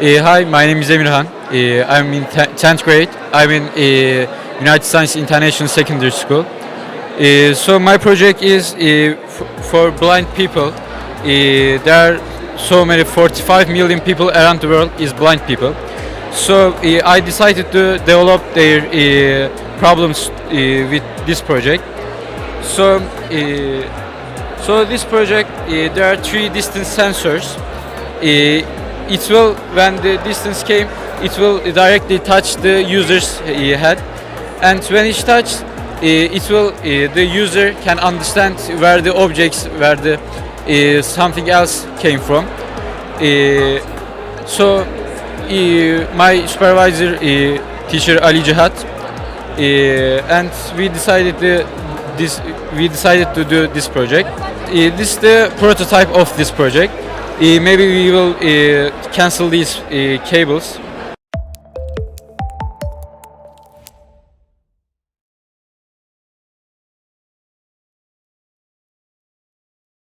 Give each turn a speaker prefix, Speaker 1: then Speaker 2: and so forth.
Speaker 1: Hi, my name is Emirhan. I'm in 10th grade. I'm in United Science International Secondary School. So my project is for blind people. There are so many 45 million people around the world is blind people. So I decided to develop their problems with this project. So this project there are three distance sensors. It will, when the distance came, it will directly touch the user's head, and when it's touched, it will the user can understand where the objects, where the something else came from. So my supervisor, teacher Ali Cihat, and we decided to do this project. This is the prototype of this project. Maybe we will cancel these cables